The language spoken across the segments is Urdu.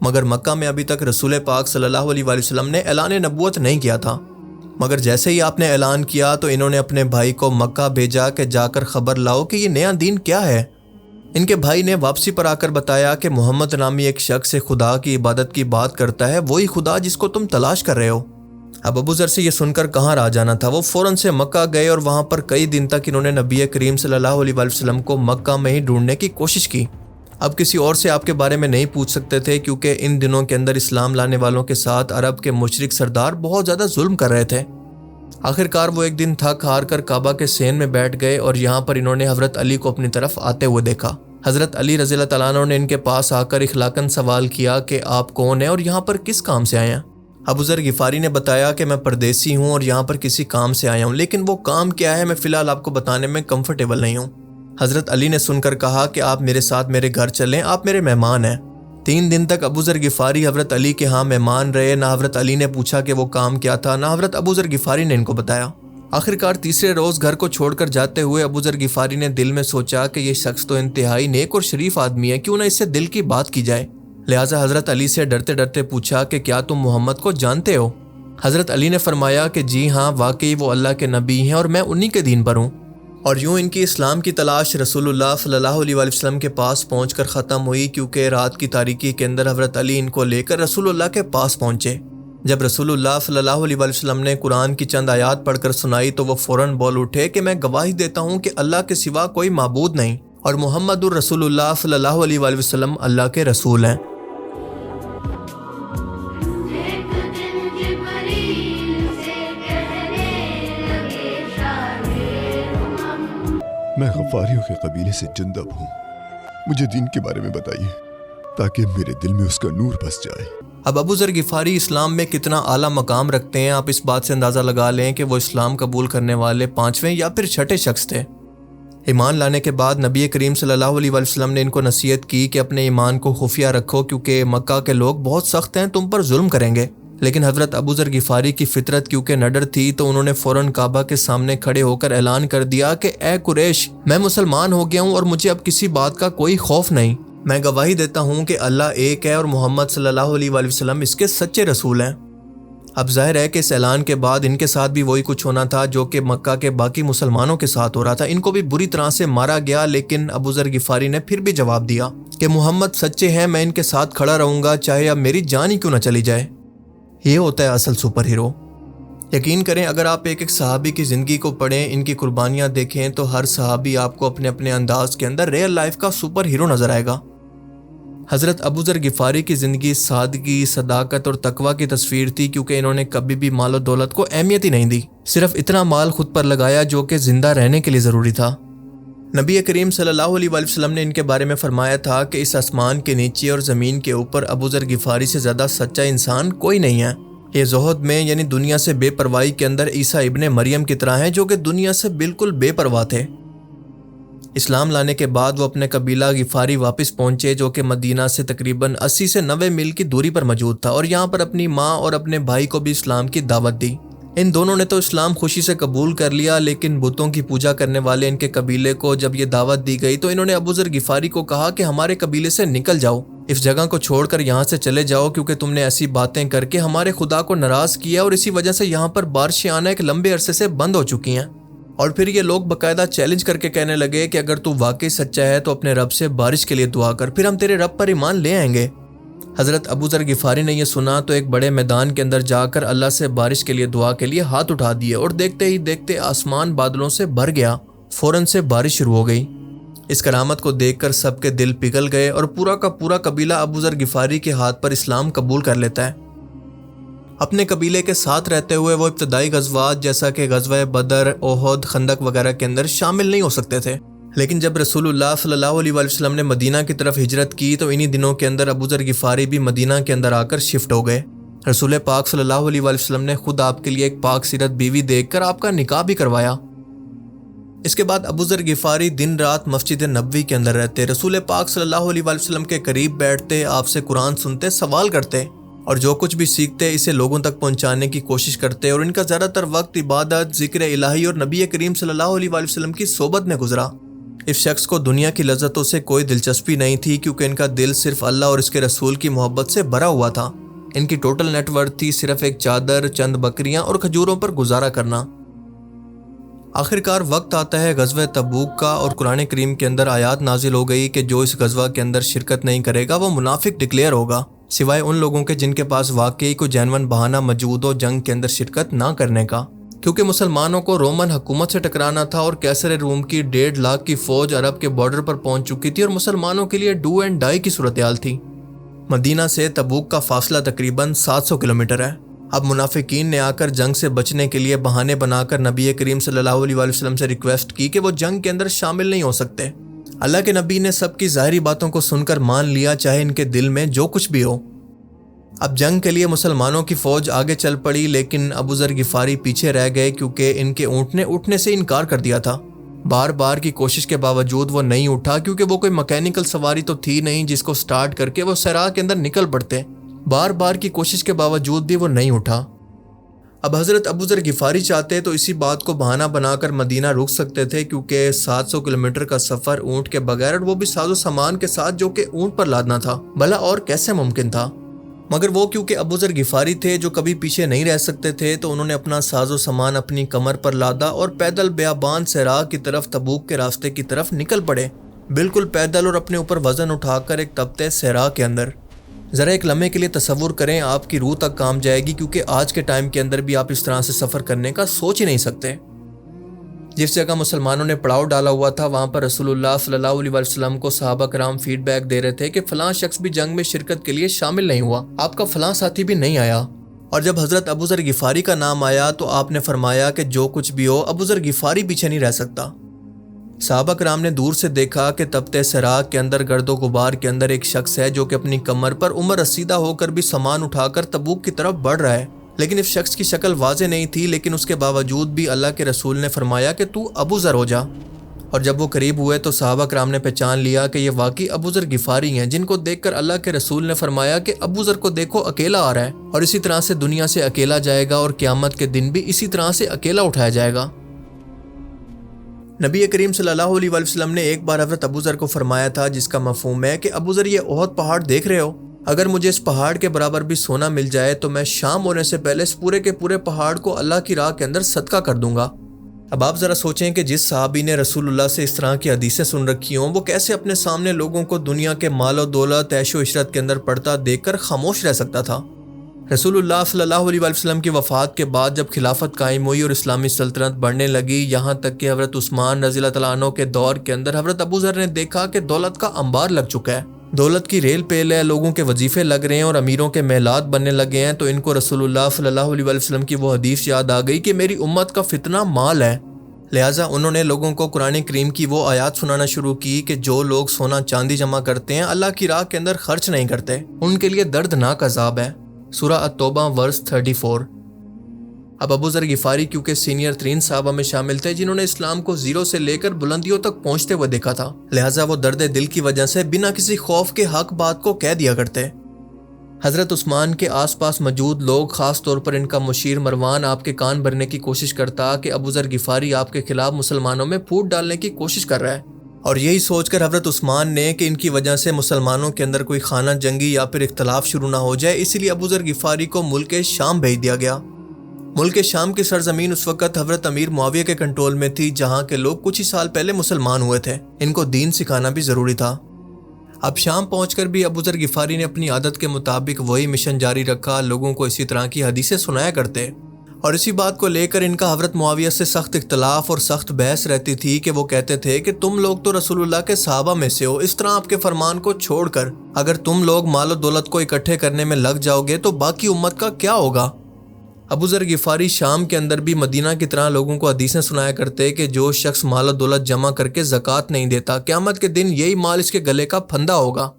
مگر مکہ میں ابھی تک رسول پاک صلی اللہ علیہ وآلہ وسلم نے اعلان نبوت نہیں کیا تھا۔ مگر جیسے ہی آپ نے اعلان کیا تو انہوں نے اپنے بھائی کو مکہ بھیجا کہ جا کر خبر لاؤ کہ یہ نیا دین کیا ہے۔ ان کے بھائی نے واپسی پر آ کر بتایا کہ محمد نامی ایک شخص خدا کی عبادت کی بات کرتا ہے، وہی خدا جس کو تم تلاش کر رہے ہو۔ اب ابو ذر سے یہ سن کر کہاں رہ جانا تھا، وہ فوراً سے مکہ گئے اور وہاں پر کئی دن تک انہوں نے نبی کریم صلی اللہ علیہ وآلہ وسلم کو مکہ میں ہی ڈھونڈنے کی کوشش کی۔ اب کسی اور سے آپ کے بارے میں نہیں پوچھ سکتے تھے، کیونکہ ان دنوں کے اندر اسلام لانے والوں کے ساتھ عرب کے مشرک سردار بہت زیادہ ظلم کر رہے تھے۔ آخرکار وہ ایک دن تھک ہار کر کعبہ کے سین میں بیٹھ گئے اور یہاں پر انہوں نے حضرت علی کو اپنی طرف آتے ہوئے دیکھا۔ حضرت علی رضی اللہ تعالیٰ عنہ نے ان کے پاس آ کر اخلاقاً سوال کیا کہ آپ کون ہیں اور یہاں پر کس کام سے آئے ہیں؟ ابو ذر غفاری نے بتایا کہ میں پردیسی ہوں اور یہاں پر کسی کام سے آیا ہوں، لیکن وہ کام کیا ہے میں فی الحال آپ کو بتانے میں کمفرٹیبل نہیں ہوں۔ حضرت علی نے سن کر کہا کہ آپ میرے ساتھ میرے گھر چلیں، آپ میرے مہمان ہیں۔ 3 دن تک ابو ذر غفاری حضرت علی کے ہاں مہمان رہے۔ نہ حضرت علی نے پوچھا کہ وہ کام کیا تھا، نہ حضرت ابو ذر غفاری نے ان کو بتایا۔ آخرکار تیسرے روز گھر کو چھوڑ کر جاتے ہوئے ابو ذر غفاری نے دل میں سوچا کہ یہ شخص تو انتہائی نیک اور شریف آدمی ہے، کیوں نہ اس سے دل کی بات کی جائے۔ لہٰذا حضرت علی سے ڈرتے ڈرتے پوچھا کہ کیا تم محمد کو جانتے ہو؟ حضرت علی نے فرمایا کہ جی ہاں، واقعی وہ اللہ کے نبی ہیں اور میں انہی کے دین پر ہوں۔ اور یوں ان کی اسلام کی تلاش رسول اللہ صلی اللہ علیہ وآلہ وسلم کے پاس پہنچ کر ختم ہوئی، کیونکہ رات کی تاریکی کے اندر حضرت علی ان کو لے کر رسول اللہ کے پاس پہنچے۔ جب رسول اللہ صلی اللہ علیہ وآلہ وسلم نے قرآن کی چند آیات پڑھ کر سنائی تو وہ فوراً بول اٹھے کہ میں گواہی دیتا ہوں کہ اللہ کے سوا کوئی معبود نہیں اور محمد الرسول اللہ صلی اللہ علیہ وآلہ وسلم اللہ کے رسول ہیں۔ میں غفاریوں کے قبیلے سے جندب ہوں، مجھے دین کے بارے میں بتائیے تاکہ میرے دل میں اس کا نور بس جائے۔ اب ابو ذر غفاری اسلام میں کتنا اعلیٰ مقام رکھتے ہیں، آپ اس بات سے اندازہ لگا لیں کہ وہ اسلام قبول کرنے والے 5ویں یا پھر 6ٹھے شخص تھے۔ ایمان لانے کے بعد نبی کریم صلی اللہ علیہ وآلہ وسلم نے ان کو نصیحت کی کہ اپنے ایمان کو خفیہ رکھو، کیونکہ مکہ کے لوگ بہت سخت ہیں، تم پر ظلم کریں گے۔ لیکن حضرت ابو ذر غفاری کی فطرت کیونکہ نڈر تھی تو انہوں نے فوراً کعبہ کے سامنے کھڑے ہو کر اعلان کر دیا کہ اے قریش، میں مسلمان ہو گیا ہوں اور مجھے اب کسی بات کا کوئی خوف نہیں۔ میں گواہی دیتا ہوں کہ اللہ ایک ہے اور محمد صلی اللہ علیہ وآلہ وسلم اس کے سچے رسول ہیں۔ اب ظاہر ہے کہ اس اعلان کے بعد ان کے ساتھ بھی وہی کچھ ہونا تھا جو کہ مکہ کے باقی مسلمانوں کے ساتھ ہو رہا تھا۔ ان کو بھی بری طرح سے مارا گیا، لیکن ابو ذر غفاری نے پھر بھی جواب دیا کہ محمد سچے ہیں، میں ان کے ساتھ کھڑا رہوں گا، چاہے اب میری جان ہی کیوں نہ چلی جائے۔ یہ ہوتا ہے اصل سپر ہیرو۔ یقین کریں اگر آپ ایک ایک صحابی کی زندگی کو پڑھیں، ان کی قربانیاں دیکھیں، تو ہر صحابی آپ کو اپنے اپنے انداز کے اندر ریئل لائف کا سپر ہیرو نظر آئے گا۔ حضرت ابو ذر غفاری کی زندگی سادگی، صداقت اور تقوی کی تصویر تھی، کیونکہ انہوں نے کبھی بھی مال و دولت کو اہمیت ہی نہیں دی، صرف اتنا مال خود پر لگایا جو کہ زندہ رہنے کے لیے ضروری تھا۔ نبی کریم صلی اللہ علیہ وآلہ وسلم نے ان کے بارے میں فرمایا تھا کہ اس آسمان کے نیچے اور زمین کے اوپر ابو ذر غفاری سے زیادہ سچا انسان کوئی نہیں ہے۔ یہ زہد میں یعنی دنیا سے بے پرواہی کے اندر عیسیٰ ابن مریم کی طرح ہیں، جو کہ دنیا سے بالکل بے پرواہ تھے۔ اسلام لانے کے بعد وہ اپنے قبیلہ غفاری واپس پہنچے، جو کہ مدینہ سے تقریباً 80 سے 90 میل کی دوری پر موجود تھا، اور یہاں پر اپنی ماں اور اپنے بھائی کو بھی اسلام کی دعوت دی۔ ان دونوں نے تو اسلام خوشی سے قبول کر لیا، لیکن بتوں کی پوجا کرنے والے ان کے قبیلے کو جب یہ دعوت دی گئی تو انہوں نے ابو ذر غفاری کو کہا کہ ہمارے قبیلے سے نکل جاؤ، اس جگہ کو چھوڑ کر یہاں سے چلے جاؤ، کیونکہ تم نے ایسی باتیں کر کے ہمارے خدا کو ناراض کیا اور اسی وجہ سے یہاں پر بارشیں آنا ایک لمبے عرصے سے بند ہو چکی ہیں۔ اور پھر یہ لوگ باقاعدہ چیلنج کر کے کہنے لگے کہ اگر تو واقعی سچا ہے تو اپنے رب سے بارش کے لیے دعا کر، پھر ہم تیرے رب پر ایمان لے آئیں گے۔ حضرت ابو ذر غفاری نے یہ سنا تو ایک بڑے میدان کے اندر جا کر اللہ سے بارش کے لیے دعا کے لیے ہاتھ اٹھا دیے، اور دیکھتے ہی دیکھتے آسمان بادلوں سے بھر گیا، فوراً سے بارش شروع ہو گئی۔ اس کرامت کو دیکھ کر سب کے دل پگھل گئے اور پورا کا پورا قبیلہ ابو ذر غفاری کے ہاتھ پر اسلام قبول کر لیتا ہے۔ اپنے قبیلے کے ساتھ رہتے ہوئے وہ ابتدائی غزوات جیسا کہ غزوہ بدر، احد، خندق وغیرہ کے اندر شامل نہیں ہو سکتے تھے، لیکن جب رسول اللہ صلی اللہ علیہ وآلہ وسلم نے مدینہ کی طرف ہجرت کی تو انہی دنوں کے اندر ابو ذر غفاری بھی مدینہ کے اندر آ کر شفٹ ہو گئے۔ رسول پاک صلی اللہ علیہ وآلہ وسلم نے خود آپ کے لیے ایک پاک سیرت بیوی دیکھ کر آپ کا نکاح بھی کروایا۔ اس کے بعد ابو ذر غفاری دن رات مسجد نبوی کے اندر رہتے، رسول پاک صلی اللہ علیہ وآلہ وسلم کے قریب بیٹھتے، آپ سے قرآن سنتے، سوال کرتے، اور جو کچھ بھی سیکھتے اسے لوگوں تک پہنچانے کی کوشش کرتے، اور ان کا زیادہ تر وقت عبادت، ذکر الہی اور نبی کریم صلی اللہ علیہ وآلہ وسلم کی صحبت میں گزرا۔ اس شخص کو دنیا کی لذتوں سے کوئی دلچسپی نہیں تھی کیونکہ ان کا دل صرف اللہ اور اس کے رسول کی محبت سے بھرا ہوا تھا۔ ان کی ٹوٹل نیٹ ورتھ تھی صرف ایک چادر، چند بکریاں اور کھجوروں پر گزارا کرنا۔ آخرکار وقت آتا ہے غزوہ تبوک کا، اور قرآن کریم کے اندر آیات نازل ہو گئی کہ جو اس غزوہ کے اندر شرکت نہیں کرے گا وہ منافق ڈکلیئر ہوگا، سوائے ان لوگوں کے جن کے پاس واقعی کوئی جینون بہانہ موجود ہو جنگ کے اندر شرکت نہ کرنے کا، کیونکہ مسلمانوں کو رومن حکومت سے ٹکرانا تھا اور کیسر روم کی 1.5 لاکھ کی فوج عرب کے بارڈر پر پہنچ چکی تھی اور مسلمانوں کے لیے ڈو اینڈ ڈائی کی صورتحال تھی۔ مدینہ سے تبوک کا فاصلہ تقریباً 700 کلومیٹر ہے۔ اب منافقین نے آ کر جنگ سے بچنے کے لیے بہانے بنا کر نبی کریم صلی اللہ علیہ وسلم سے ریکویسٹ کی کہ وہ جنگ کے اندر شامل نہیں ہو سکتے۔ اللہ کے نبی نے سب کی ظاہری باتوں کو سن کر مان لیا، چاہے ان کے دل میں جو کچھ بھی ہو۔ اب جنگ کے لیے مسلمانوں کی فوج آگے چل پڑی، لیکن ابو ذر غفاری پیچھے رہ گئے کیونکہ ان کے اونٹ نے اٹھنے سے انکار کر دیا تھا۔ بار بار کی کوشش کے باوجود وہ نہیں اٹھا، کیونکہ وہ کوئی مکینیکل سواری تو تھی نہیں جس کو سٹارٹ کر کے وہ صحرا کے اندر نکل پڑتے۔ بار بار کی کوشش کے باوجود بھی وہ نہیں اٹھا۔ اب حضرت ابو ذر غفاری چاہتے تو اسی بات کو بہانہ بنا کر مدینہ رک سکتے تھے، کیونکہ 700 کلومیٹر کا سفر اونٹ کے بغیر، اور وہ بھی ساز و سامان کے ساتھ جو کہ اونٹ پر لادنا تھا، بھلا اور کیسے ممکن تھا؟ مگر وہ کیونکہ ابو ذر غفاری تھے جو کبھی پیچھے نہیں رہ سکتے تھے، تو انہوں نے اپنا ساز و سامان اپنی کمر پر لادا اور پیدل بیابان صحرا کی طرف تبوک کے راستے کی طرف نکل پڑے، بالکل پیدل اور اپنے اوپر وزن اٹھا کر ایک تپتے صحرا کے اندر۔ ذرا ایک لمحے کے لیے تصور کریں، آپ کی روح تک کام جائے گی، کیونکہ آج کے ٹائم کے اندر بھی آپ اس طرح سے سفر کرنے کا سوچ ہی نہیں سکتے۔ جس جگہ مسلمانوں نے پڑاؤ ڈالا ہوا تھا وہاں پر رسول اللہ صلی اللہ علیہ وسلم کو صحابہ کرام فیڈ بیک دے رہے تھے کہ فلاں شخص بھی جنگ میں شرکت کے لیے شامل نہیں ہوا، آپ کا فلاں ساتھی بھی نہیں آیا۔ اور جب حضرت ابو ذر غفاری کا نام آیا تو آپ نے فرمایا کہ جو کچھ بھی ہو ابو ذر غفاری پیچھے نہیں رہ سکتا۔ صحابہ کرام نے دور سے دیکھا کہ تپتے صحرا کے اندر گرد و غبار کے اندر ایک شخص ہے جو کہ اپنی کمر پر عمر رسیدہ ہو کر بھی سامان اٹھا کر تبوک کی طرف بڑھ رہا ہے، لیکن اس شخص کی شکل واضح نہیں تھی، لیکن اس کے باوجود بھی اللہ کے رسول نے فرمایا کہ تو ابو ذر ہو جا۔ اور جب وہ قریب ہوئے تو صحابہ کرام نے پہچان لیا کہ یہ واقعی ابو ذر غفاری ہیں، جن کو دیکھ کر اللہ کے رسول نے فرمایا کہ ابو ذر کو دیکھو اکیلا آ رہا ہے، اور اسی طرح سے دنیا سے اکیلا جائے گا اور قیامت کے دن بھی اسی طرح سے اکیلا اٹھایا جائے گا۔ نبی کریم صلی اللہ علیہ وسلم نے ایک بار حضرت ابو ذر کو فرمایا تھا، جس کا مفہوم ہے کہ ابو ذر یہ احد پہاڑ دیکھ رہے ہو، اگر مجھے اس پہاڑ کے برابر بھی سونا مل جائے تو میں شام ہونے سے پہلے اس پورے کے پورے پہاڑ کو اللہ کی راہ کے اندر صدقہ کر دوں گا۔ اب آپ ذرا سوچیں کہ جس صحابی نے رسول اللہ سے اس طرح کی حدیثیں سن رکھی ہوں، وہ کیسے اپنے سامنے لوگوں کو دنیا کے مال و دولت، عیش و عشرت کے اندر پڑتا دیکھ کر خاموش رہ سکتا تھا۔ رسول اللہ صلی اللہ علیہ وسلم کی وفات کے بعد جب خلافت قائم ہوئی اور اسلامی سلطنت بڑھنے لگی، یہاں تک کہ حضرت عثمان رضی اللہ تعالیٰ عنہ کے دور کے اندر حضرت ابو ذر نے دیکھا کہ دولت کا انبار لگ چکا ہے، دولت کی ریل پیل ہے، لوگوں کے وظیفے لگ رہے ہیں اور امیروں کے محلات بننے لگے ہیں، تو ان کو رسول اللہ صلی اللہ علیہ وسلم کی وہ حدیث یاد آ گئی کہ میری امت کا فتنہ مال ہے۔ لہٰذا انہوں نے لوگوں کو قرآن کریم کی وہ آیات سنانا شروع کی کہ جو لوگ سونا چاندی جمع کرتے ہیں، اللہ کی راہ کے اندر خرچ نہیں کرتے، ان کے لیے دردناک عذاب ہے۔ سورہ التوبہ ورس 34۔ اب ابو ذر غفاری کیونکہ سینئر ترین صحابہ میں شامل تھے جنہوں نے اسلام کو زیرو سے لے کر بلندیوں تک پہنچتے ہوئے دیکھا تھا، لہٰذا وہ درد دل کی وجہ سے بنا کسی خوف کے حق بات کو کہہ دیا کرتے۔ حضرت عثمان کے آس پاس موجود لوگ، خاص طور پر ان کا مشیر مروان، آپ کے کان بھرنے کی کوشش کرتا کہ ابو ذر غفاری آپ کے خلاف مسلمانوں میں پھوٹ ڈالنے کی کوشش کر رہا ہے، اور یہی سوچ کر حضرت عثمان نے کہ ان کی وجہ سے مسلمانوں کے اندر کوئی خانہ جنگی یا پھر اختلاف شروع نہ ہو جائے، اسی لیے ابو ذر غفاری کو ملک شام بھیج دیا گیا۔ ملک شام کی سرزمین اس وقت حضرت امیر معاویہ کے کنٹرول میں تھی، جہاں کے لوگ کچھ ہی سال پہلے مسلمان ہوئے تھے، ان کو دین سکھانا بھی ضروری تھا۔ اب شام پہنچ کر بھی ابو ذر غفاری نے اپنی عادت کے مطابق وہی مشن جاری رکھا، لوگوں کو اسی طرح کی حدیثیں سنایا کرتے، اور اسی بات کو لے کر ان کا حضرت معاویہ سے سخت اختلاف اور سخت بحث رہتی تھی کہ وہ کہتے تھے کہ تم لوگ تو رسول اللہ کے صحابہ میں سے ہو، اس طرح آپ کے فرمان کو چھوڑ کر اگر تم لوگ مال و دولت کو اکٹھے کرنے میں لگ جاؤ گے تو باقی امت کا کیا ہوگا۔ ابو ذر غفاری شام کے اندر بھی مدینہ کی طرح لوگوں کو حدیثیں سنایا کرتے کہ جو شخص مال و دولت جمع کر کے زکوٰۃ نہیں دیتا، قیامت کے دن یہی مال اس کے گلے کا پھندا ہوگا۔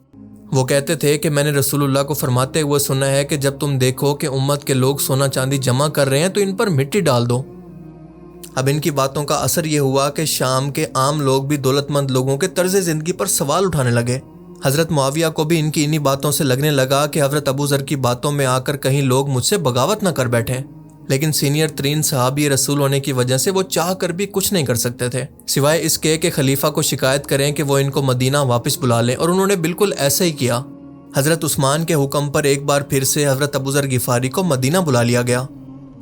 وہ کہتے تھے کہ میں نے رسول اللہ کو فرماتے ہوئے سنا ہے کہ جب تم دیکھو کہ امت کے لوگ سونا چاندی جمع کر رہے ہیں تو ان پر مٹی ڈال دو۔ اب ان کی باتوں کا اثر یہ ہوا کہ شام کے عام لوگ بھی دولت مند لوگوں کے طرز زندگی پر سوال اٹھانے لگے۔ حضرت معاویہ کو بھی ان کی انہی باتوں سے لگنے لگا کہ حضرت ابو ذر کی باتوں میں آ کر کہیں لوگ مجھ سے بغاوت نہ کر بیٹھیں۔ لیکن سینئر ترین صحابی رسول ہونے کی وجہ سے وہ چاہ کر بھی کچھ نہیں کر سکتے تھے سوائے اس کے کہ خلیفہ کو شکایت کریں کہ وہ ان کو مدینہ واپس بلا لیں، اور انہوں نے بالکل ایسا ہی کیا۔ حضرت عثمان کے حکم پر ایک بار پھر سے حضرت ابو ذر غفاری کو مدینہ بلا لیا گیا۔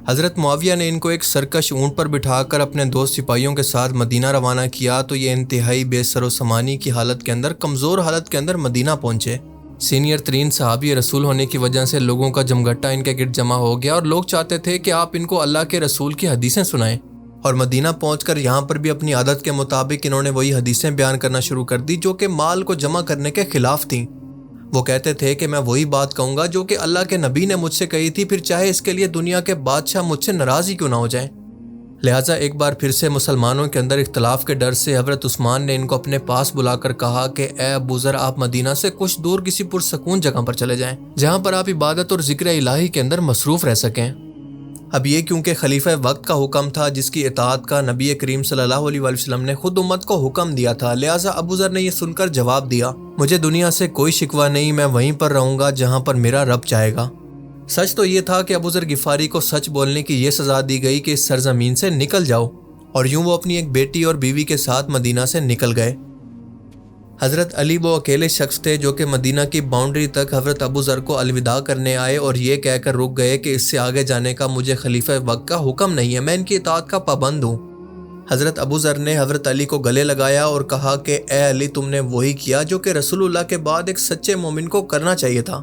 حضرت معاویہ نے ان کو ایک سرکش اونٹ پر بٹھا کر اپنے 2 سپاہیوں کے ساتھ مدینہ روانہ کیا تو یہ انتہائی بے سر و سامانی کی حالت کے اندر، کمزور حالت کے اندر مدینہ پہنچے۔ سینئر ترین صحابی رسول ہونے کی وجہ سے لوگوں کا جمگٹا ان کے گرد جمع ہو گیا، اور لوگ چاہتے تھے کہ آپ ان کو اللہ کے رسول کی حدیثیں سنائیں، اور مدینہ پہنچ کر یہاں پر بھی اپنی عادت کے مطابق انہوں نے وہی حدیثیں بیان کرنا شروع کر دی جو کہ مال کو جمع کرنے کے خلاف تھیں۔ وہ کہتے تھے کہ میں وہی بات کہوں گا جو کہ اللہ کے نبی نے مجھ سے کہی تھی، پھر چاہے اس کے لیے دنیا کے بادشاہ مجھ سے ناراض ہی کیوں نہ ہو جائیں۔ لہٰذا ایک بار پھر سے مسلمانوں کے اندر اختلاف کے ڈر سے حضرت عثمان نے ان کو اپنے پاس بلا کر کہا کہ اے ابو ذر، آپ مدینہ سے کچھ دور کسی پرسکون جگہ پر چلے جائیں جہاں پر آپ عبادت اور ذکر الہی کے اندر مصروف رہ سکیں۔ اب یہ کیونکہ خلیفہ وقت کا حکم تھا جس کی اطاعت کا نبی کریم صلی اللہ علیہ وسلم نے خود امت کو حکم دیا تھا، لہٰذا ابو ذر نے یہ سن کر جواب دیا، مجھے دنیا سے کوئی شکوہ نہیں، میں وہیں پر رہوں گا جہاں پر میرا رب چاہے گا۔ سچ تو یہ تھا کہ ابو ذر غفاری کو سچ بولنے کی یہ سزا دی گئی کہ اس سرزمین سے نکل جاؤ، اور یوں وہ اپنی ایک بیٹی اور بیوی کے ساتھ مدینہ سے نکل گئے۔ حضرت علی وہ اکیلے شخص تھے جو کہ مدینہ کی باؤنڈری تک حضرت ابو ذر کو الوداع کرنے آئے اور یہ کہہ کر رک گئے کہ اس سے آگے جانے کا مجھے خلیفہ وقت کا حکم نہیں ہے، میں ان کی اطاعت کا پابند ہوں۔ حضرت ابو ذر نے حضرت علی کو گلے لگایا اور کہا کہ اے علی، تم نے وہی کیا جو کہ رسول اللہ کے بعد ایک سچے مومن کو کرنا چاہیے تھا۔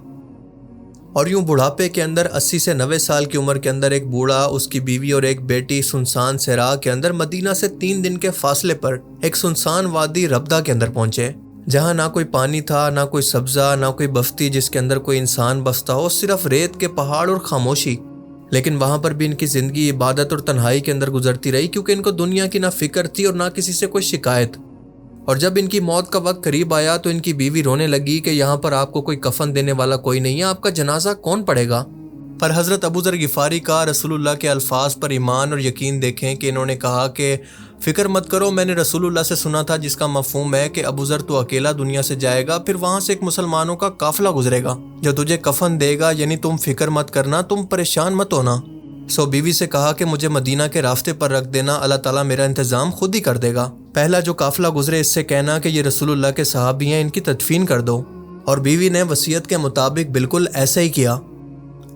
اور یوں بڑھاپے کے اندر 80 سے 90 سال کی عمر کے اندر ایک بوڑھا، اس کی بیوی اور ایک بیٹی سنسان صحرا کے اندر مدینہ سے 3 دن کے فاصلے پر ایک سنسان وادی ربدہ کے اندر پہنچے، جہاں نہ کوئی پانی تھا، نہ کوئی سبزہ، نہ کوئی بستی جس کے اندر کوئی انسان بستا ہو، صرف ریت کے پہاڑ اور خاموشی۔ لیکن وہاں پر بھی ان کی زندگی عبادت اور تنہائی کے اندر گزرتی رہی، کیونکہ ان کو دنیا کی نہ فکر تھی اور نہ کسی سے کوئی شکایت۔ اور جب ان کی موت کا وقت قریب آیا تو ان کی بیوی رونے لگی کہ یہاں پر آپ کو کوئی کفن دینے والا کوئی نہیں ہے، آپ کا جنازہ کون پڑے گا؟ پر حضرت ابو ذر غفاری کا رسول اللہ کے الفاظ پر ایمان اور یقین دیکھیں کہ انہوں نے کہا کہ فکر مت کرو، میں نے رسول اللہ سے سنا تھا جس کا مفہوم ہے کہ ابو ذر تو اکیلا دنیا سے جائے گا، پھر وہاں سے ایک مسلمانوں کا قافلہ گزرے گا جو تجھے کفن دے گا، یعنی تم فکر مت کرنا، تم پریشان مت ہونا۔ بیوی سے کہا کہ مجھے مدینہ کے راستے پر رکھ دینا، اللہ تعالیٰ میرا انتظام خود ہی کر دے گا۔ پہلا جو قافلہ گزرے اس سے کہنا کہ یہ رسول اللہ کے صحابی ہیں، ان کی تدفین کر دو۔ اور بیوی نے وصیت کے مطابق بالکل ایسا ہی کیا۔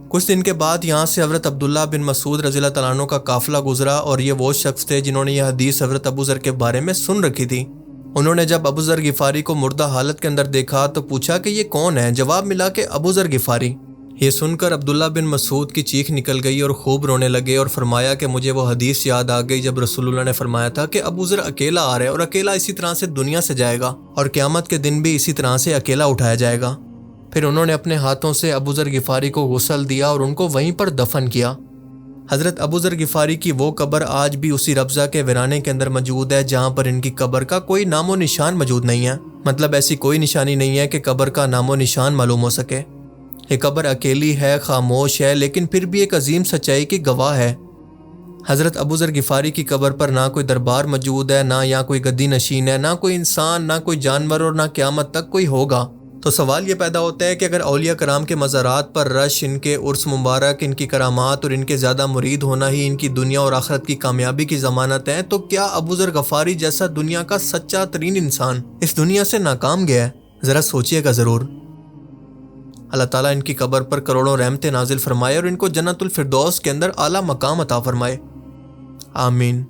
کچھ دن کے بعد یہاں سے حضرت عبداللہ بن مسعود رضی اللہ تعالیٰ عنہ کا قافلہ گزرا، اور یہ وہ شخص تھے جنہوں نے یہ حدیث حضرت ابو ذر کے بارے میں سن رکھی تھی۔ انہوں نے جب ابو ذر غفاری کو مردہ حالت کے اندر دیکھا تو پوچھا کہ یہ کون ہے؟ جواب ملا کہ ابو ذر غفاری۔ یہ سن کر عبداللہ بن مسعود کی چیخ نکل گئی اور خوب رونے لگے، اور فرمایا کہ مجھے وہ حدیث یاد آ گئی جب رسول اللہ نے فرمایا تھا کہ ابو ذر اکیلا آ رہا ہے اور اکیلا اسی طرح سے دنیا سے جائے گا، اور قیامت کے دن بھی اسی طرح سے اکیلا اٹھایا جائے گا۔ پھر انہوں نے اپنے ہاتھوں سے ابو ذر غفاری کو غسل دیا اور ان کو وہیں پر دفن کیا۔ حضرت ابو ذر غفاری کی وہ قبر آج بھی اسی ربضہ کے ویرانے کے اندر موجود ہے جہاں پر ان کی قبر کا کوئی نام و نشان موجود نہیں ہے، مطلب ایسی کوئی نشانی نہیں ہے کہ قبر کا نام و نشان معلوم ہو سکے۔ یہ قبر اکیلی ہے، خاموش ہے، لیکن پھر بھی ایک عظیم سچائی کی گواہ ہے۔ حضرت ابو ذر غفاری کی قبر پر نہ کوئی دربار موجود ہے، نہ یہاں کوئی گدی نشین ہے، نہ کوئی انسان، نہ کوئی جانور، اور نہ قیامت تک کوئی ہوگا۔ تو سوال یہ پیدا ہوتا ہے کہ اگر اولیاء کرام کے مزارات پر رش، ان کے عرس مبارک، ان کی کرامات اور ان کے زیادہ مرید ہونا ہی ان کی دنیا اور آخرت کی کامیابی کی ضمانت ہے، تو کیا ابو ذر غفاری جیسا دنیا کا سچا ترین انسان اس دنیا سے ناکام گیا ہے؟ ذرا سوچئے گا ضرور۔ اللہ تعالیٰ ان کی قبر پر کروڑوں رحمتیں نازل فرمائے اور ان کو جنت الفردوس کے اندر اعلیٰ مقام عطا فرمائے، آمین۔